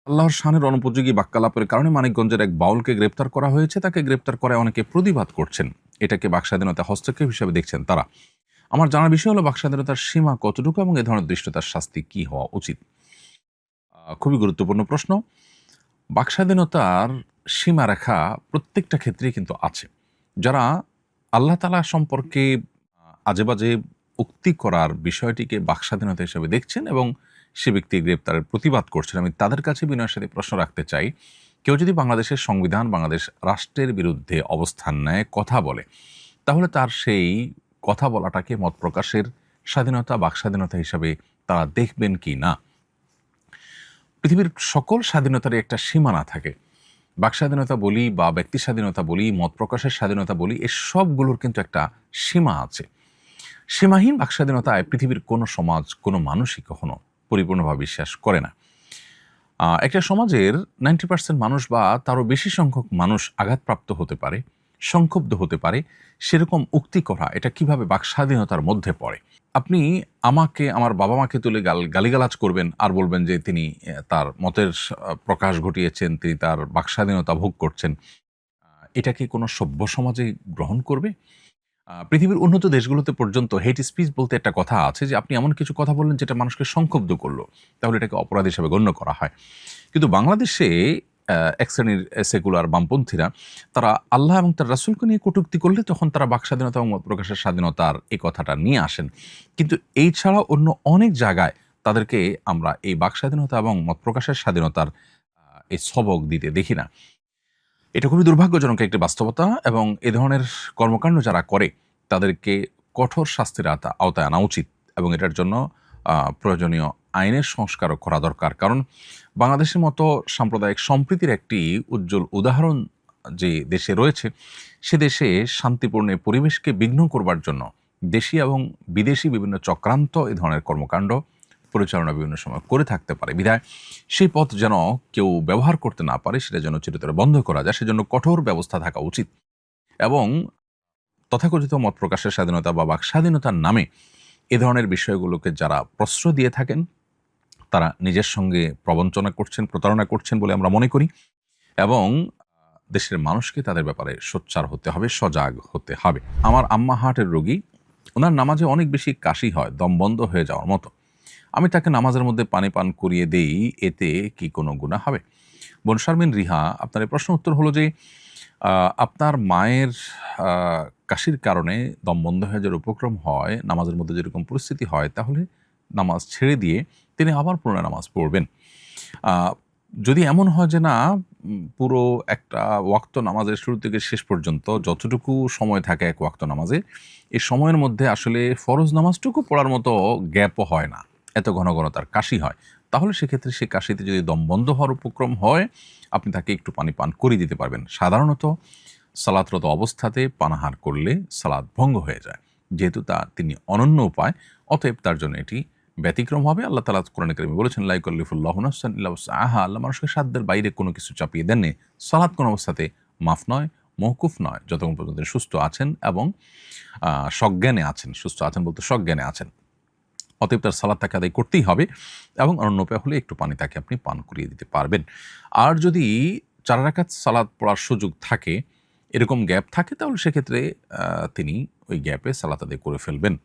আল্লাহর শানের অনুপযোগী বাক্যালাপের কারণে মানিকগঞ্জের এক বাউলকে গ্রেপ্তার করা হয়েছে। তাকে গ্রেপ্তার করায় অনেকে প্রতিবাদ করছেন। এটাকে বাকস্বাধীনতা হস্তক্ষেপ হিসেবে দেখছেন তারা। আমার জানার বিষয় হলো বাকস্বাধীনতার সীমা কতটুকু এবং এ ধরনের দৃষ্টতার শাস্তি কি হওয়া উচিত। খুবই গুরুত্বপূর্ণ প্রশ্ন। বাকস্বাধীনতার সীমারেখা প্রত্যেকটা ক্ষেত্রেই কিন্তু আছে। যারা আল্লাহ তাআলা সম্পর্কে আজেবাজে উক্তি করার বিষয়টিকে বাকস্বাধীনতা হিসেবে দেখছেন এবং সে ব্যক্তি গ্রেপ্তারের প্রতিবাদ করছেন, আমি তাদের কাছে বিনয়ের সাথে প্রশ্ন রাখতে চাই, কেউ যদি বাংলাদেশের সংবিধান, বাংলাদেশ রাষ্ট্রের বিরুদ্ধে অবস্থান নেয়, কথা বলে, তাহলে তার সেই কথা বলাটাকে মত প্রকাশের স্বাধীনতা, বাকস্বাধীনতা হিসাবে তারা দেখবেন কি না? পৃথিবীর সকল স্বাধীনতারই একটা সীমানা থাকে। বাকস্বাধীনতা বলি বা ব্যক্তি স্বাধীনতা বলি, মত প্রকাশের স্বাধীনতা বলি, এ সবগুলোর কিন্তু একটা সীমা আছে। সীমাহীন বাকস্বাধীনতায় পৃথিবীর কোনো সমাজ, কোনো মানুষই কখনো পরিপূর্ণভাবে বিশ্বাস করে না। একটা সমাজের 90% মানুষ বা তারও বেশি সংখ্যক মানুষ আঘাতপ্রাপ্ত হতে পারে, সংক্ষুব্ধ হতে পারে, সেরকম উক্তি করা এটা কিভাবে বাকস্বাধীনতার মধ্যে পড়ে? আপনি আমাকে, আমার বাবা মাকে তুলে গালিগালাজ করবেন আর বলবেন যে তিনি তার মতের প্রকাশ ঘটিয়েছেন, তিনি তার বাকস্বাধীনতা ভোগ করছেন। এটা কি কোনো সভ্য সমাজে গ্রহণ করবে? পৃথিবীর উন্নত দেশগুলোতে পর্যন্ত হেট স্পিচ বলতে একটা কথা আছে যে আপনি এমন কিছু কথা বললেন যেটা মানুষকে সংক্ষুব্ধ করলো, তাহলে এটাকে অপরাধ হিসেবে গণ্য করা হয়। কিন্তু বাংলাদেশে এক শ্রেণীর সেকুলার বামপন্থীরা তারা আল্লাহ এবং তার রাসূলকে নিয়ে কটূক্তি করলে তখন তারা বাকস্বাধীনতা এবং মত প্রকাশের স্বাধীনতার এই কথাটা নিয়ে আসেন। কিন্তু এই ছাড়া অন্য অনেক জায়গায় তাদেরকে আমরা এই বাকস্বাধীনতা এবং মত প্রকাশের স্বাধীনতার এই সবক দিতে দেখি না। এটা খুবই দুর্ভাগ্যজনক একটি বাস্তবতা এবং এ ধরনের কর্মকাণ্ড যারা করে তাদেরকে কঠোর শাস্তির আওতায় আনা উচিত এবং এটার জন্য প্রয়োজনীয় আইনের সংস্কারও করা দরকার। কারণ বাংলাদেশের মতো সাম্প্রদায়িক সম্প্রীতির একটি উজ্জ্বল উদাহরণ যে দেশে রয়েছে, সে দেশে শান্তিপূর্ণ পরিবেশকে বিঘ্ন করবার জন্য দেশি এবং বিদেশি বিভিন্ন চক্রান্ত এ ধরনের কর্মকাণ্ড পরিচালনা বিভিন্ন সময় করে থাকতে পারে। বিধায় সেই পথ যেন কেউ ব্যবহার করতে না পারে, সেটা যেন চিরতরে বন্ধ করা যায়, সেজন্য কঠোর ব্যবস্থা থাকা উচিত। এবং তথাকথিত মত প্রকাশের স্বাধীনতা বা বাক স্বাধীনতার নামে এ ধরনের বিষয়গুলোকে যারা প্রশ্রয় দিয়ে থাকেন, তারা নিজের সঙ্গে প্রবঞ্চনা করছেন, প্রতারণা করছেন বলে আমরা মনে করি। এবং দেশের মানুষকে তাদের ব্যাপারে সোচ্চার হতে হবে, সজাগ হতে হবে। আমার আম্মা হার্টের রোগী, ওনার নামাজে অনেক বেশি কাশি হয়, দম বন্ধ হয়ে যাওয়ার মতো। আমি তাকে নামাজের মধ্যে পানি পান করিয়ে দেই, এতে কি কোনো গুনাহ হবে? বোন শারমিন রিহা, আপনার এই প্রশ্ন উত্তর হলো যে আপনার মায়ের কাশির কারণে দম বন্ধ হয়ে যাওয়ার উপক্রম হয়, নামাজের মধ্যে যেরকম পরিস্থিতি হয়, তাহলে নামাজ ছেড়ে দিয়ে তিনি আবার পুনরায় নামাজ পড়বেন। যদি এমন হয় যে না, পুরো একটা ওয়াক্ত নামাজের শুরু থেকে শেষ পর্যন্ত যতটুকু সময় থাকে এক ওয়াক্ত নামাজে, এই সময়ের মধ্যে আসলে ফরজ নামাজটুকু পড়ার মতো গ্যাপও হয় না, এত ঘন ঘন তার কাশি হয়, তাহলে সেক্ষেত্রে সে কাশিতে যদি দম বন্ধ হওয়ার উপক্রম হয়, আপনি তাকে একটু পানি পান করিয়ে দিতে পারবেন। সাধারণত সালাতরত অবস্থাতে পানাহার করলে সালাত ভঙ্গ হয়ে যায়, যেহেতু তিনি অনন্য উপায়, অতএব তার জন্য এটি ব্যতিক্রম হবে। আল্লাহ তাআলা কোরআনে কারিমে বলেছেন, লা ইউকাল্লিফুল্লাহু নাফসান ইল্লা উসআহা। আল্লাহ মানুষকে সাধ্যের বাইরে কোনো কিছু চাপিয়ে দেননি। সালাত কোনো অবস্থাতে মাফ নয়, মওকুফ নয়, যতক্ষণ পর্যন্ত তিনি সুস্থ আছেন এবং সজ্ঞানে আছেন। সুস্থ আছেন বলতে সজ্ঞানে আছেন। অতএব তার সালাত তাকে আদায় করতেই হবে এবং অন্য উপায় হলে একটু পানি তাকে আপনি পান করিয়ে দিতে পারবেন। আর যদি 4 রাকাত সালাত পড়ার সুযোগ থাকে, এরকম গ্যাপ থাকে, তাহলে সেক্ষেত্রে তিনি ওই গ্যাপে সালাত আদায় করে ফেলবেন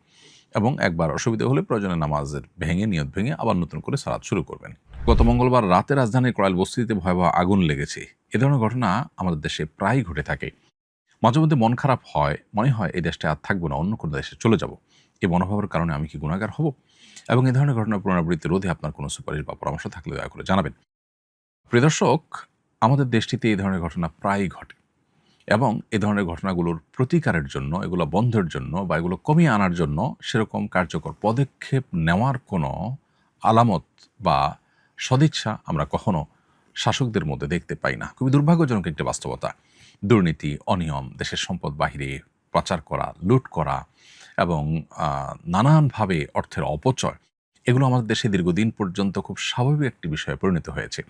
এবং একবার অসুবিধা হলে প্রয়োজনে নামাজের নিয়ত ভেঙে আবার নতুন করে সালাত শুরু করবেন। গত মঙ্গলবার রাতে রাজধানীর করাইল বস্তিতে ভয়াবহ আগুন লেগেছে। এ ধরনের ঘটনা আমাদের দেশে প্রায়ই ঘটে থাকে। মাঝে মধ্যে মন খারাপ হয়, মনে হয় এই দেশটা আর থাকবো না, অন্য কোনো দেশে চলে যাব। এই মনোভাবের কারণে আমি কি গুনাহগার হব? এবং এই ধরনের ঘটনার পুনরাবৃত্তি রোধে আপনার কোনো সুপারিশ বা পরামর্শ থাকলে দয়া করে জানাবেন। প্রিয় দর্শক, আমাদের দেশটিতে এই ধরনের ঘটনা প্রায়ই ঘটে এবং এ ধরনের ঘটনাগুলোর প্রতিকারের জন্য, এগুলো বন্ধের জন্য বা এগুলো কমিয়ে আনার জন্য সেরকম কার্যকর পদক্ষেপ নেওয়ার কোনো আলামত বা সদিচ্ছা আমরা কখনো শাসকদের মধ্যে দেখতে পাই না। খুবই দুর্ভাগ্যজনক একটি বাস্তবতা। দুর্নীতি, অনিয়ম, দেশের সম্পদ বাহিরে পাচার করা, লুট করা এবং নানানভাবে অর্থের অপচয়, এগুলো আমাদের দেশে দীর্ঘদিন পর্যন্ত খুব স্বাভাবিক একটি বিষয়ে পরিণত হয়েছে।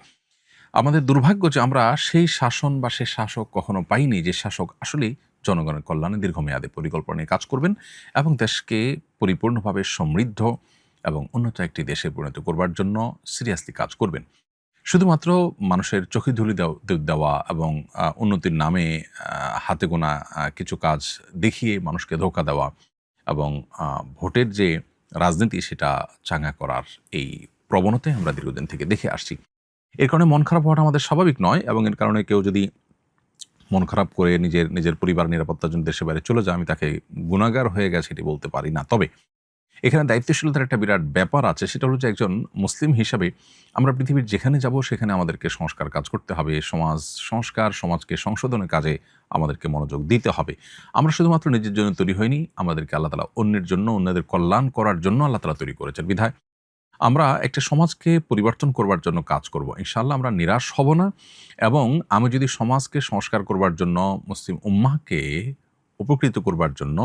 আমাদের দুর্ভাগ্য যে আমরা সেই শাসন বা সেই শাসক কখনো পাইনি, যে শাসক আসলেই জনগণের কল্যাণে দীর্ঘমেয়াদী পরিকল্পনা নিয়ে কাজ করবেন এবং দেশকে পরিপূর্ণভাবে সমৃদ্ধ এবং উন্নত একটি দেশে পরিণত করবার জন্য সিরিয়াসলি কাজ করবেন। শুধুমাত্র মানুষের চোখে ধুলি দেওয়া এবং উন্নতির নামে হাতে গোনা কিছু কাজ দেখিয়ে মানুষকে ধোঁকা দেওয়া এবং ভোটের যে রাজনীতি সেটা চাঙ্গা করার এই প্রবণতাই আমরা দীর্ঘদিন থেকে দেখে আসছি। এর কারণে মন খারাপ হওয়াটা আমাদের স্বাভাবিক নয়, এবং এর কারণে কেউ যদি মন খারাপ করে নিজের পরিবার নিরাপত্তার জন্য দেশের বাইরে চলে যায়, আমি তাকে গুনাহগার হয়ে গেছে এটি বলতে পারি না। তবে এখানে দায়িত্বশীলতার একটা বিরাট ব্যাপার আছে, সেটা হলো যে একজন মুসলিম হিসাবে আমরা পৃথিবীর যেখানে যাব সেখানে আমাদেরকে সংস্কার কাজ করতে হবে, সমাজ সংস্কার, সমাজকে সংশোধনের কাজে আমাদেরকে মনোযোগ দিতে হবে। আমরা শুধুমাত্র নিজের জন্য তৈরি হইনি, আমাদেরকে আল্লাহ তাআলা অন্যের জন্য, অন্যদের কল্যাণ করার জন্য আল্লাহ তাআলা তৈরি করেছেন। বিধায় আমরা একটা সমাজকে পরিবর্তন করবার জন্য কাজ করব। ইনশাআল্লাহ আমরা নিরাশ হব না, এবং আমি যদি সমাজকে সংস্কার করবার জন্য, মুসলিম উম্মাহকে উপকৃত করবার জন্য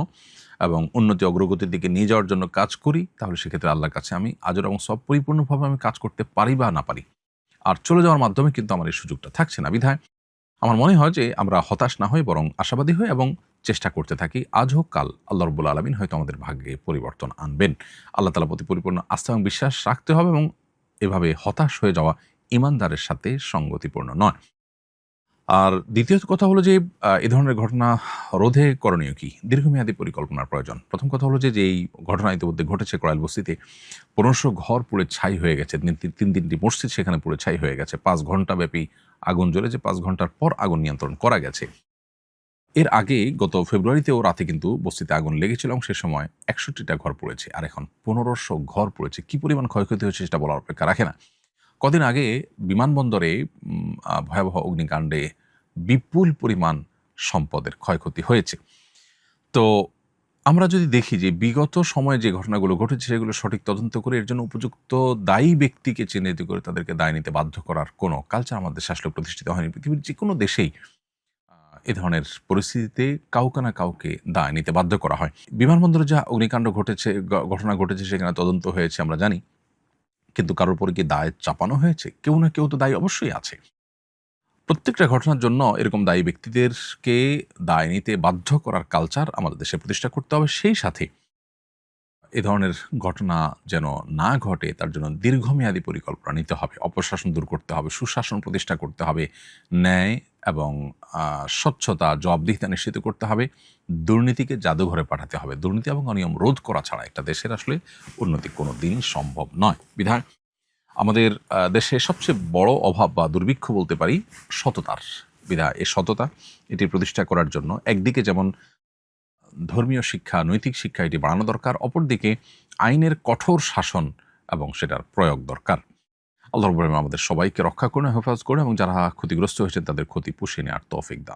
এবং উন্নতি অগ্রগতির দিকে নিয়ে যাওয়ার জন্য কাজ করি, তাহলে সেক্ষেত্রে আল্লাহর কাছে আমি আজর এবং সব পরিপূর্ণভাবে আমি কাজ করতে পারি বা না পারি, আর চলে যাওয়ার মাধ্যমে কিন্তু আমার এই সুযোগটা থাকছে না। বিধায় আমার মনে হয় যে আমরা হতাশ না হই, বরং আশাবাদী হই এবং চেষ্টা করতে থাকি। আজ হোক কাল আল্লাহ রাব্বুল আলামিন হয়তো আমাদের ভাগ্যে পরিবর্তন আনবেন। আল্লাহ তাআলার প্রতি পরিপূর্ণ আস্থা এবং বিশ্বাস রাখতে হবে, এবং এভাবে হতাশ হয়ে যাওয়া ঈমানদারের সাথে সঙ্গতিপূর্ণ নয়। আর দ্বিতীয় কথা হলো যে এ ধরনের ঘটনা রোধে করণীয় কি? দীর্ঘমেয়াদী পরিকল্পনার প্রয়োজন। প্রথম কথা হলো যে যেই ঘটনা ইতিমধ্যে ঘটেছে করাইল বস্তিতে, ১৫০০ ঘর পুড়ে ছাই হয়ে গেছে। ৩টি মসজিদ সেখানে পুড়ে ছাই হয়ে গেছে। ৫ ঘণ্টা ব্যাপী আগুন জ্বলেছে। ৫ ঘণ্টার পর আগুন নিয়ন্ত্রণ করা গেছে। এর আগে গত ফেব্রুয়ারিতেও রাতে কিন্তু বস্তিতে আগুন লেগেছিল, এবং সে সময় ৬১টা ঘর পুড়েছে। আর এখন ১৫০০ ঘর পুড়েছে। কি পরিমাণ ক্ষয়ক্ষতি হয়েছে সেটা বলার অপেক্ষা রাখে না। কদিন আগে বিমানবন্দরে ভয়াবহ অগ্নিকাণ্ডে বিপুল পরিমাণ সম্পদের ক্ষয়ক্ষতি হয়েছে। তো আমরা যদি দেখি যে বিগত সময়ে যে ঘটনাগুলো ঘটেছে সেগুলো সঠিক তদন্ত করে এর জন্য উপযুক্ত দায়ী ব্যক্তিকে চিহ্নিত করে তাদেরকে দায় নিতে বাধ্য করার কোনো কালচার আমাদের দেশে আসলে প্রতিষ্ঠিত হয়নি। পৃথিবীর যে কোনো দেশেই এ ধরনের পরিস্থিতিতে কাউকে না কাউকে দায় নিতে বাধ্য করা হয়। বিমানবন্দরে যা অগ্নিকাণ্ড ঘটেছে, ঘটনা ঘটেছে, সেখানে তদন্ত হয়েছে আমরা জানি। কিন্তু কারোর উপরে কি দায় চাপানো হয়েছে? কেউ না কেউ তো দায়ী অবশ্যই আছে। প্রত্যেকটা ঘটনার জন্য এরকম দায়ী ব্যক্তিদেরকে দায় নিতে বাধ্য করার কালচার আমাদের দেশে প্রতিষ্ঠা করতে হবে। সেই সাথে এ ধরনের ঘটনা যেন না ঘটে তার জন্য দীর্ঘমেয়াদী পরিকল্পনা নিতে হবে। অপশাসন দূর করতে হবে, সুশাসন প্রতিষ্ঠা করতে হবে, ন্যায় এবং স্বচ্ছতা, জবাবদিহিতা নিশ্চিত করতে হবে। দুর্নীতিকে জাদুঘরে পাঠাতে হবে। দুর্নীতি এবং অনিয়ম রোধ করা ছাড়া একটা দেশের আসলে উন্নতি কোনো দিনই সম্ভব নয়। বিধায় আমাদের দেশে সবচেয়ে বড় অভাব বা দুর্ভিক্ষ বলতে পারি সততার। বিধায় এই সততা এটি প্রতিষ্ঠা করার জন্য একদিকে যেমন ধর্মীয় শিক্ষা, নৈতিক শিক্ষা এটি বাড়ানো দরকার, অপরদিকে আইনের কঠোর শাসন এবং সেটার প্রয়োগ দরকার। আল্লাহ রাব্বুল আলামিন আমাদের সবাইকে রক্ষা করুন, হেফাজত করুন, এবং যারা ক্ষতিগ্রস্ত হয়েছেন তাদের ক্ষতি পুষিয়ে নেওয়ার তৌফিক দান।